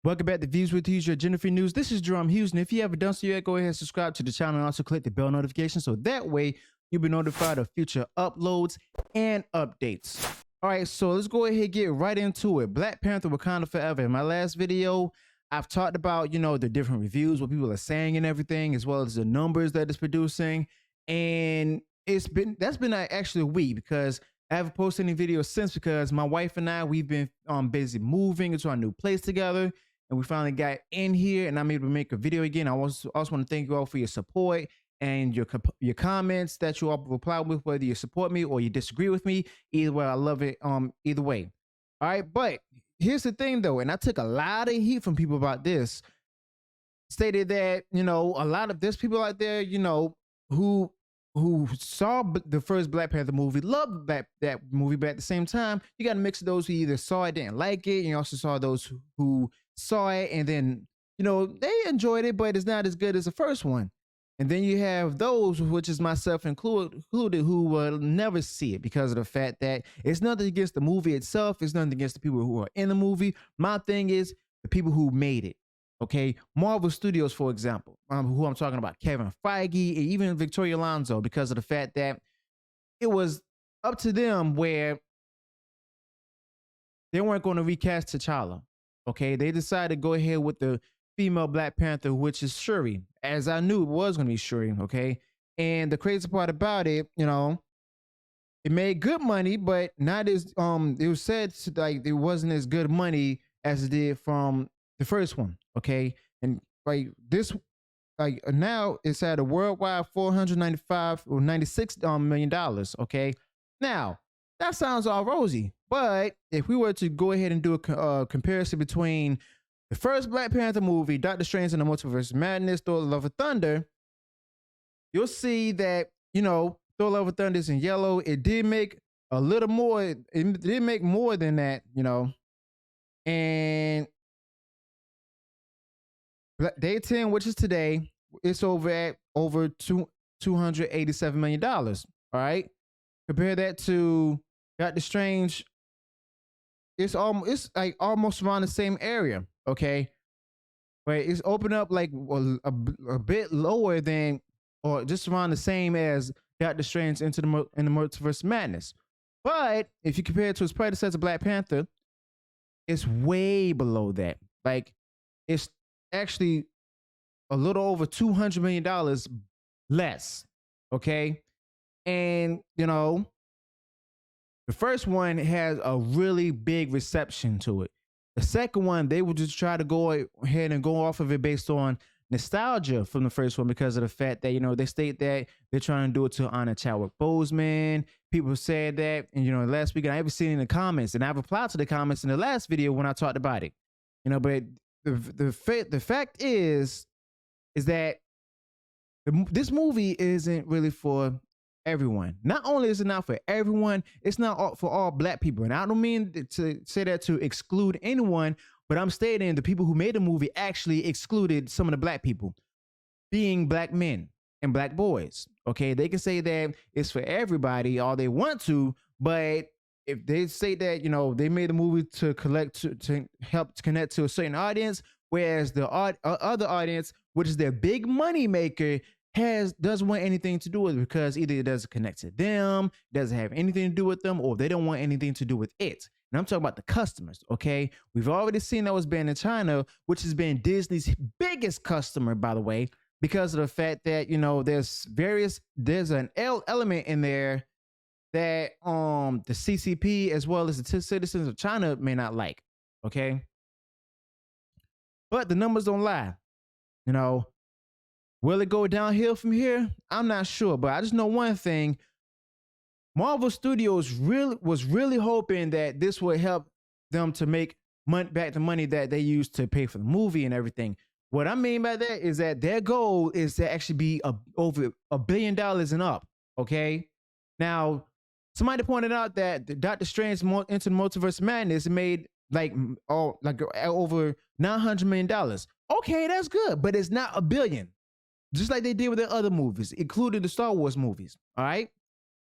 Welcome back to Views with Hughes, your Jennifer News. This is Jerome Hughes, and if you haven't done so yet, go ahead and subscribe to the channel and also click the bell notification so that way you'll be notified of future uploads and updates. All right, so let's go ahead and get right into it. Black Panther Wakanda Forever. In my last video, I've talked about, the different reviews, what people are saying and everything, as well as the numbers that it's producing. And that's been actually a week because I haven't posted any videos since because my wife and I, we've been busy moving into our new place together. And we finally got in here and I'm able to make a video again. I also want to thank you all for your support and your comments that you all reply with, whether you support me or you disagree with me. Either way, I love it. Either way. All right. But here's the thing though, and I took a lot of heat from people about this, stated that, a lot of there's people out there, who saw the first Black Panther movie, loved that movie, but at the same time, you got to mix those who either saw it, didn't like it, and you also saw those who saw it and then, they enjoyed it, but it's not as good as the first one. And then you have those, which is myself included, who will never see it because of the fact that it's nothing against the movie itself. It's nothing against the people who are in the movie. My thing is the people who made it. Okay, Marvel Studios, for example, who I'm talking about, Kevin Feige, and even Victoria Alonso, because of the fact that it was up to them where they weren't going to recast T'Challa. Okay, they decided to go ahead with the female Black Panther, which is Shuri, as I knew it was going to be Shuri. Okay, and the crazy part about it, it made good money, but not as it was said like it wasn't as good money as it did from the first one. Okay, and like this, like now it's at a worldwide $496 million. Okay, now that sounds all rosy, but if we were to go ahead and do a comparison between the first Black Panther movie, Doctor Strange and the Multiverse of Madness, Thor: Love and Thunder, you'll see that Thor: Love and Thunder is in yellow. It did make a little more. It did make more than that, and Day 10, which is today, it's over $287 million. All right. Compare that to Doctor Strange. It's like almost around the same area. Okay. But it's opened up like a bit lower than, or just around the same as Doctor Strange in the Multiverse of Madness. But if you compare it to its predecessor, Black Panther, it's way below that. Like, it's actually a little over $200 million less. Okay. And, the first one has a really big reception to it. The second one, they would just try to go ahead and go off of it based on nostalgia from the first one because of the fact that, they state that they're trying to do it to honor Chadwick Boseman. People said that, and, last week, I haven't seen in the comments, and I've replied to the comments in the last video when I talked about it, but the fact is that this movie isn't really for everyone. Not only is it not for everyone, it's not for all Black people. And I don't mean to say that to exclude anyone, but I'm stating the people who made the movie actually excluded some of the Black people, being Black men and Black boys. Okay, they can say that it's for everybody all they want to, but if they say that, they made the movie to help to connect to a certain audience, whereas the other audience, which is their big money maker, doesn't want anything to do with it because either it doesn't connect to them, doesn't have anything to do with them, or they don't want anything to do with it. And I'm talking about the customers, okay? We've already seen that was banned in China, which has been Disney's biggest customer, by the way, because of the fact that, there's an element in there that the CCP as well as the citizens of China may not like, okay? But the numbers don't lie. Will it go downhill from here? I'm not sure, but I just know one thing. Marvel Studios was really hoping that this would help them to make back the money that they used to pay for the movie and everything. What I mean by that is that their goal is to actually be over $1 billion and up, okay? Now, somebody pointed out that Doctor Strange Into the Multiverse of Madness made over $900 million. Okay, that's good, but it's not $1 billion. Just like they did with their other movies, including the Star Wars movies. All right.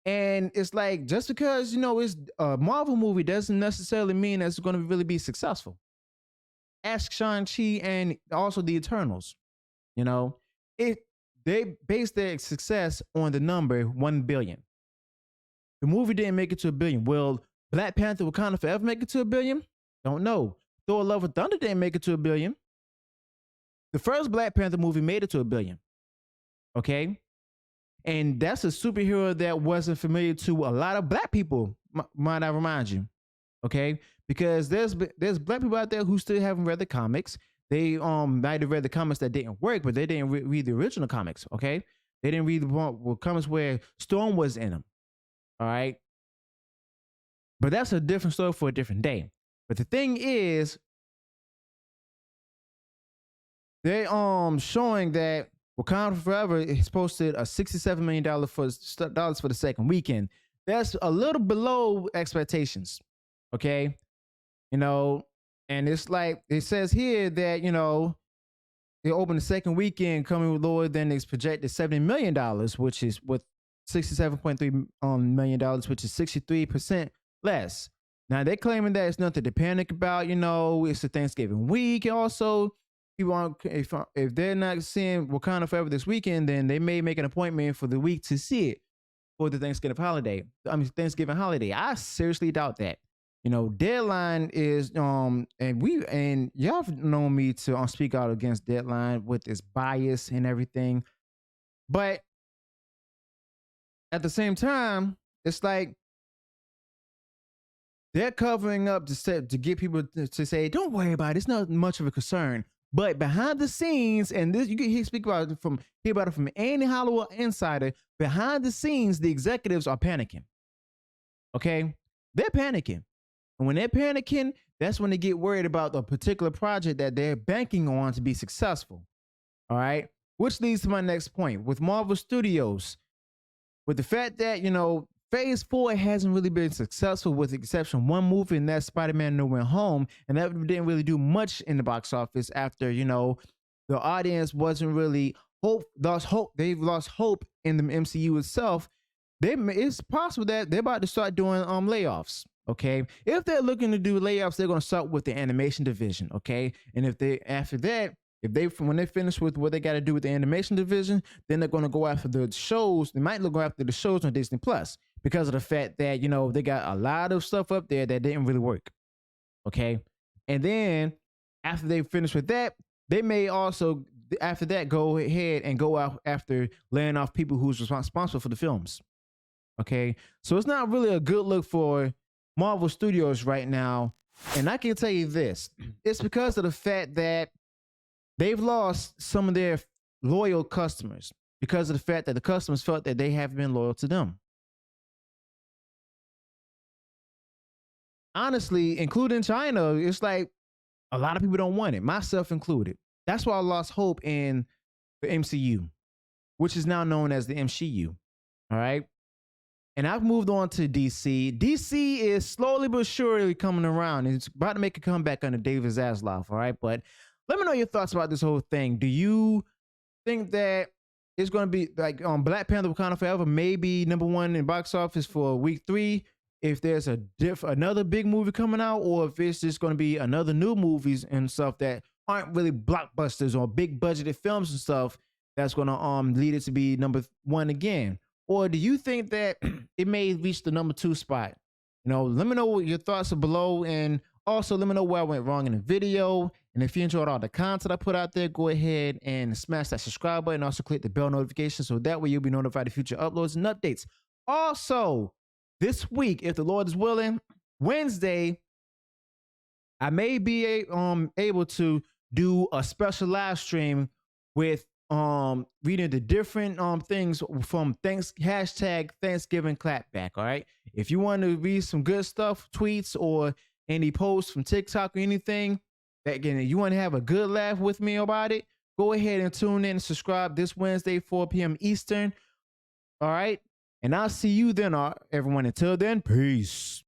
And it's like, just because, it's a Marvel movie doesn't necessarily mean that it's going to really be successful. ask Shang-Chi and also the Eternals. You know, it they based their success on the number 1 billion. The movie didn't make it to a billion. Will Black Panther Wakanda Forever make it to a billion? Don't know. Thor Love and Thunder didn't make it to a billion. The first Black Panther movie made it to a billion. Okay? And that's a superhero that wasn't familiar to a lot of black people, might I remind you. Okay? Because there's black people out there who still haven't read the comics. They might have read the comics that didn't work, but they didn't read the original comics. Okay? They didn't read the comics where Storm was in them. All right? But that's a different story for a different day. But the thing is, they showing that Wakanda Forever has posted a $67 million for the second weekend. That's a little below expectations. Okay? You know, and it's like it says here that, you know, they opened the second weekend coming lower than its projected $70 million, which is with $67.3 million, which is 63% less. Now they're claiming that it's nothing to panic about. You know, it's a Thanksgiving week. And also, people aren't, if they're not seeing Wakanda Forever this weekend, then they may make an appointment for the week to see it for the Thanksgiving holiday. I seriously doubt that. You know, Deadline is and y'all have known me to speak out against Deadline with its bias and everything, but at the same time, it's like they're covering up to get people to say, "Don't worry about it. It's not much of a concern." But behind the scenes, and this you can hear about it from any Hollywood insider. Behind the scenes, the executives are panicking. Okay, they're panicking, and when they're panicking, that's when they get worried about the particular project that they're banking on to be successful. All right, which leads to my next point with Marvel Studios, with the fact that, you know, Phase 4 hasn't really been successful with the exception of one movie, and that's Spider-Man No Way Home, and that didn't really do much in the box office after, you know, the audience wasn't really lost hope. They've lost hope in the MCU itself. It's possible that they're about to start doing layoffs. Okay, if they're looking to do layoffs, they're going to start with the animation division. Okay, and when they finish with what they got to do with the animation division, then they're going to go after the shows. They might go after the shows on Disney Plus because of the fact that, you know, they got a lot of stuff up there that didn't really work. Okay, and then after they finish with that, they may also after that go ahead and go out after laying off people who's responsible for the films. Okay, so it's not really a good look for Marvel Studios right now, and I can tell you this: it's because of the fact that they've lost some of their loyal customers because of the fact that the customers felt that they haven't been loyal to them. Honestly, including China, it's like a lot of people don't want it, myself included. That's why I lost hope in the MCU, which is now known as the MCU. All right. And I've moved on to DC. DC is slowly but surely coming around. It's about to make a comeback under David Zaslav. All right. But let me know your thoughts about this whole thing. Do you think that it's going to be like Black Panther Wakanda Forever maybe number one in box office for week 3? If there's another big movie coming out, or if it's just going to be another new movies and stuff that aren't really blockbusters or big budgeted films and stuff that's going to lead it to be number 1 again? Or do you think that it may reach the number 2 spot? You know, let me know what your thoughts are below, and also let me know where I went wrong in the video. And if you enjoyed all the content I put out there, go ahead and smash that subscribe button. Also click the bell notification so that way you'll be notified of future uploads and updates. Also, this week, if the Lord is willing, Wednesday, I may be able to do a special live stream with reading the different things from hashtag Thanksgiving clapback. All right, if you want to read some good stuff, tweets or any posts from TikTok or anything that you want to have a good laugh with me about it, go ahead and tune in and subscribe this Wednesday 4 p.m. Eastern. All right, and I'll see you then, everyone. Until then, peace.